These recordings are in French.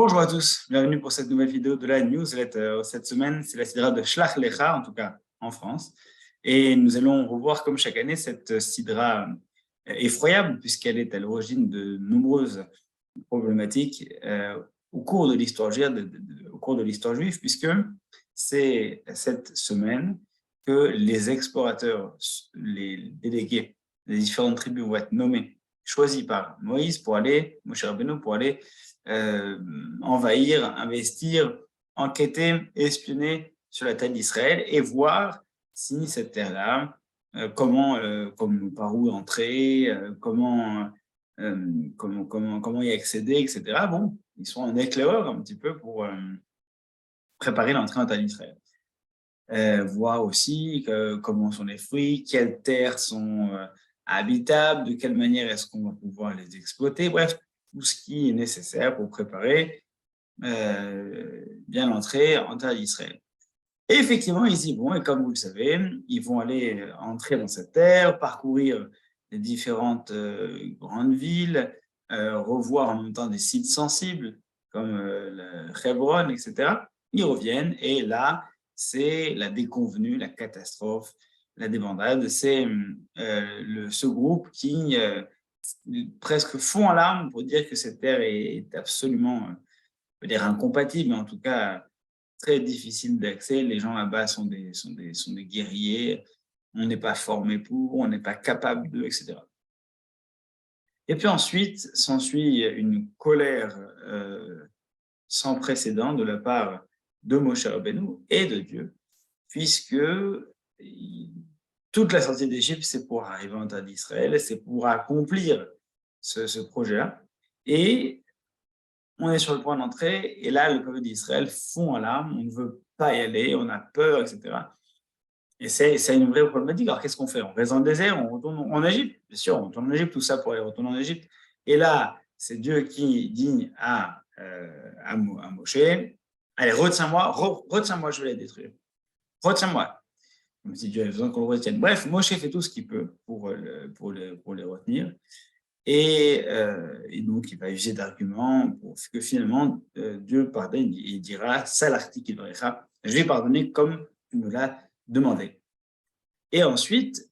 Bonjour à tous, bienvenue pour cette nouvelle vidéo de la newsletter. Cette semaine, c'est la sidra de Shlach Lecha, en tout cas en France. Et nous allons revoir, comme chaque année, cette sidra effroyable, puisqu'elle est à l'origine de nombreuses problématiques au cours de l'histoire juive, puisque c'est cette semaine que les explorateurs, les délégués des différentes tribus vont être nommés, choisis par Moïse pour aller, Moshe Rabbeinu, pour aller envahir, investir, enquêter, espionner sur la terre d'Israël et voir si cette terre-là, par où entrer, comment y accéder, etc. Bon, ils sont en éclaireur un petit peu pour préparer l'entrée en terre d'Israël. Voir aussi comment sont les fruits, quelles terres sont habitables, de quelle manière est-ce qu'on va pouvoir les exploiter, bref, tout ce qui est nécessaire pour préparer bien l'entrée en terre d'Israël. Et effectivement, ils y vont, et comme vous le savez, ils vont aller entrer dans cette terre, parcourir les différentes grandes villes, revoir en même temps des sites sensibles, comme Hebron, etc. Ils reviennent, et là, c'est la déconvenue, la catastrophe, la débandade. C'est ce groupe qui presque fond en larmes pour dire que cette terre est absolument, je veux dire incompatible, mais en tout cas très difficile d'accès. Les gens là-bas sont des guerriers, on n'est pas formé pour, on n'est pas capable d'eux, etc. Et puis ensuite, s'ensuit une colère sans précédent de la part de Moshe Rabbeinu et de Dieu, puisque toute la sortie d'Égypte, c'est pour arriver en terre d'Israël, c'est pour accomplir ce projet-là. Et on est sur le point d'entrer, et là, le peuple d'Israël fond en larmes, on ne veut pas y aller, on a peur, etc. Et c'est une vraie problématique. Alors, qu'est-ce qu'on fait? On reste dans le désert, on retourne en Égypte? Bien sûr, on retourne en Égypte, tout ça pour aller retourner en Égypte. Et là, c'est Dieu qui dit à Moshe, allez, retiens-moi, je vais les détruire. Retiens-moi. Comme si Dieu avait besoin qu'on le retienne. Bref, Moshe fait tout ce qu'il peut pour les retenir. Et donc, il va user d'arguments pour que finalement, Dieu pardonne. Il dira, Salarti qu'il verra, je vais pardonner comme tu me l'as demandé. Et ensuite,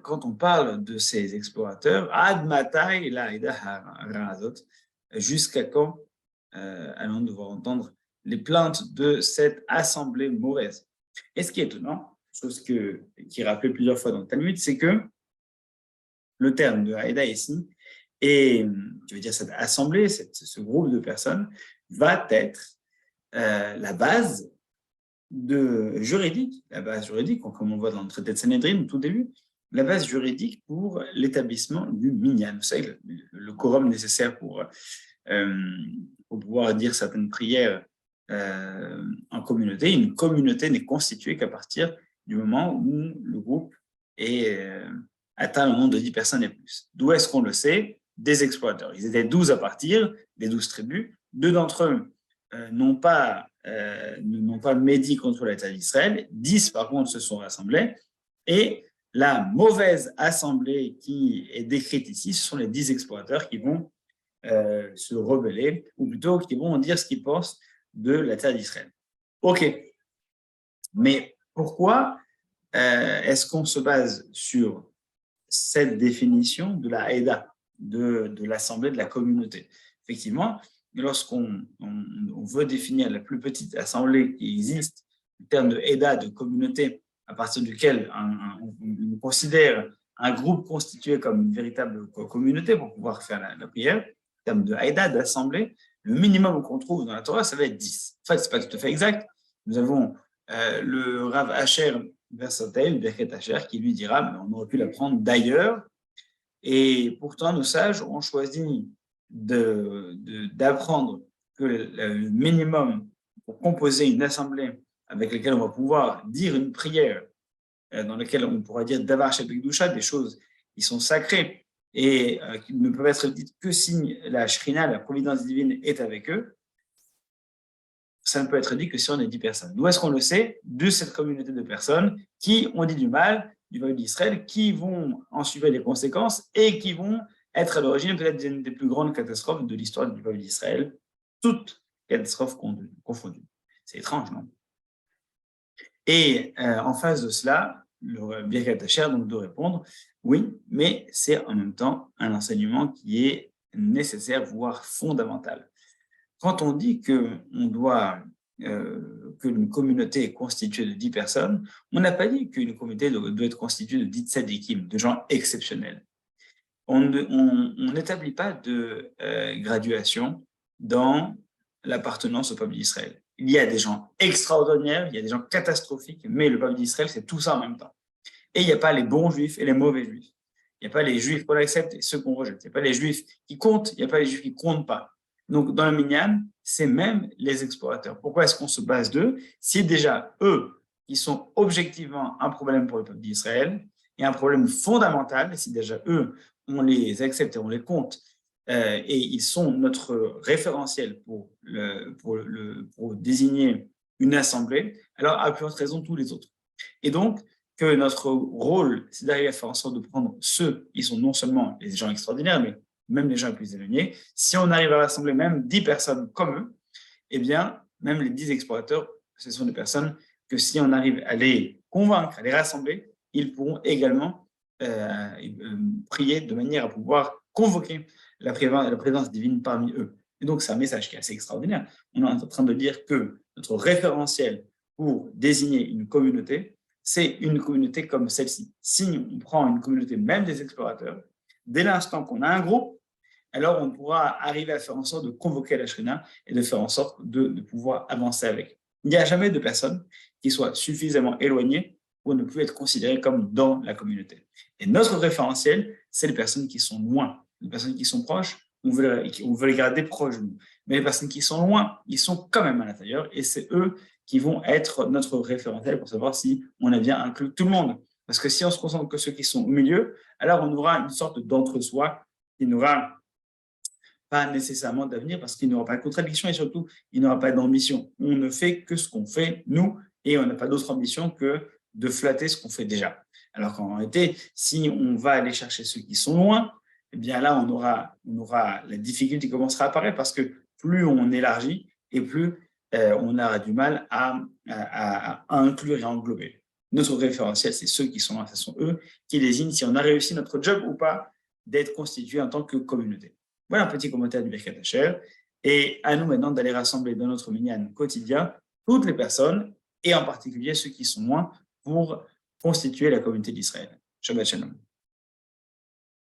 quand on parle de ces explorateurs, Ad Matai Laïda Harazot, jusqu'à quand allons devoir entendre les plaintes de cette assemblée mauvaise? Et ce qui est étonnant, chose qui est rappelée plusieurs fois dans le Talmud, c'est que le terme de Haïda ici, et je veux dire cette assemblée, ce groupe de personnes, va être la base juridique, comme on voit dans le traité de Sanhedrin au tout début, la base juridique pour l'établissement du minyan. Vous savez, le quorum nécessaire pour pouvoir dire certaines prières en communauté. Une communauté n'est constituée qu'à partir du moment où le groupe est atteint le nombre de 10 personnes et plus. D'où est-ce qu'on le sait? Des explorateurs. Ils étaient 12 à partir, des 12 tribus. 2 d'entre eux n'ont pas médit contre l'État d'Israël. 10, par contre, se sont rassemblés. Et la mauvaise assemblée qui est décrite ici, ce sont les 10 explorateurs qui vont se rebeller, ou plutôt qui vont dire ce qu'ils pensent de la terre d'Israël. OK. Mais pourquoi est-ce qu'on se base sur cette définition de la Haïda, de l'assemblée, de la communauté? Effectivement, lorsqu'on veut définir la plus petite assemblée qui existe, le terme de Haïda, de communauté, à partir duquel on considère un groupe constitué comme une véritable communauté pour pouvoir faire la prière, le terme de Haïda, d'assemblée, le minimum qu'on trouve dans la Torah, ça va être 10. En fait, ce n'est pas tout à fait exact. Nous avons le Rav Asher Versatel, Birket Asher, qui lui dira, mais on aurait pu l'apprendre d'ailleurs. Et pourtant, nos sages ont choisi d'apprendre que le minimum pour composer une assemblée avec laquelle on va pouvoir dire une prière, dans laquelle on pourra dire Davar Shebekdusha, des choses qui sont sacrées et qui ne peuvent être dites que si la Shrina, la providence divine, est avec eux. Ça ne peut être dit que si on est 10 personnes. D'où est-ce qu'on le sait? De cette communauté de personnes qui ont dit du mal du peuple d'Israël, qui vont en subir les conséquences et qui vont être à l'origine peut-être d'une des plus grandes catastrophes de l'histoire du peuple d'Israël. Toute catastrophes confondues. C'est étrange, non? Et en face de cela, le Birkat Hasher donc de répondre, oui, mais c'est en même temps un enseignement qui est nécessaire, voire fondamental. Quand on dit qu'une communauté est constituée de 10 personnes, on n'a pas dit qu'une communauté doit être constituée de 10 tzadikim, de gens exceptionnels. On n'établit pas de graduation dans l'appartenance au peuple d'Israël. Il y a des gens extraordinaires, il y a des gens catastrophiques, mais le peuple d'Israël, c'est tout ça en même temps. Et il n'y a pas les bons juifs et les mauvais juifs. Il n'y a pas les juifs qu'on accepte et ceux qu'on rejette. Il n'y a pas les juifs qui comptent, il n'y a pas les juifs qui ne comptent pas. Donc, dans le minyan, c'est même les explorateurs. Pourquoi est-ce qu'on se base d'eux? Si déjà eux, qui sont objectivement un problème pour le peuple d'Israël et un problème fondamental, si déjà eux, on les accepte et on les compte, et ils sont notre référentiel pour désigner une assemblée, alors à plus forte raison tous les autres. Et donc, que notre rôle, c'est d'arriver à faire en sorte de prendre ceux qui sont non seulement les gens extraordinaires, mais même les gens les plus éloignés. Si on arrive à rassembler même 10 personnes comme eux, eh bien, même les 10 explorateurs, ce sont des personnes que si on arrive à les convaincre, à les rassembler, ils pourront également prier de manière à pouvoir convoquer la présence divine parmi eux. Et donc, c'est un message qui est assez extraordinaire. On est en train de dire que notre référentiel pour désigner une communauté, c'est une communauté comme celle-ci. Si on prend une communauté, même des explorateurs, dès l'instant qu'on a un groupe, alors on pourra arriver à faire en sorte de convoquer la Shrina et de faire en sorte de pouvoir avancer avec. Il n'y a jamais de personne qui soit suffisamment éloignée pour ne plus être considérée comme dans la communauté. Et notre référentiel, c'est les personnes qui sont loin. Les personnes qui sont proches, on veut les garder proches de nous. Mais les personnes qui sont loin, ils sont quand même à l'intérieur et c'est eux qui vont être notre référentiel pour savoir si on a bien inclus tout le monde. Parce que si on se concentre que ceux qui sont au milieu, alors on aura une sorte d'entre-soi qui n'aura pas nécessairement d'avenir parce qu'il n'y aura pas de contradiction et surtout, il n'y aura pas d'ambition. On ne fait que ce qu'on fait, nous, et on n'a pas d'autre ambition que de flatter ce qu'on fait déjà. Alors qu'en réalité, si on va aller chercher ceux qui sont loin, eh bien là, on aura la difficulté qui commencera à apparaître parce que plus on élargit et plus on aura du mal à inclure et à englober. Notre référentiel, c'est ceux qui sont loin, ce sont eux qui désignent si on a réussi notre job ou pas d'être constitué en tant que communauté. Voilà un petit commentaire du Birkat Hasher. Et à nous maintenant d'aller rassembler dans notre minyan quotidien toutes les personnes, et en particulier ceux qui sont loin, pour constituer la communauté d'Israël. Shabbat Shalom.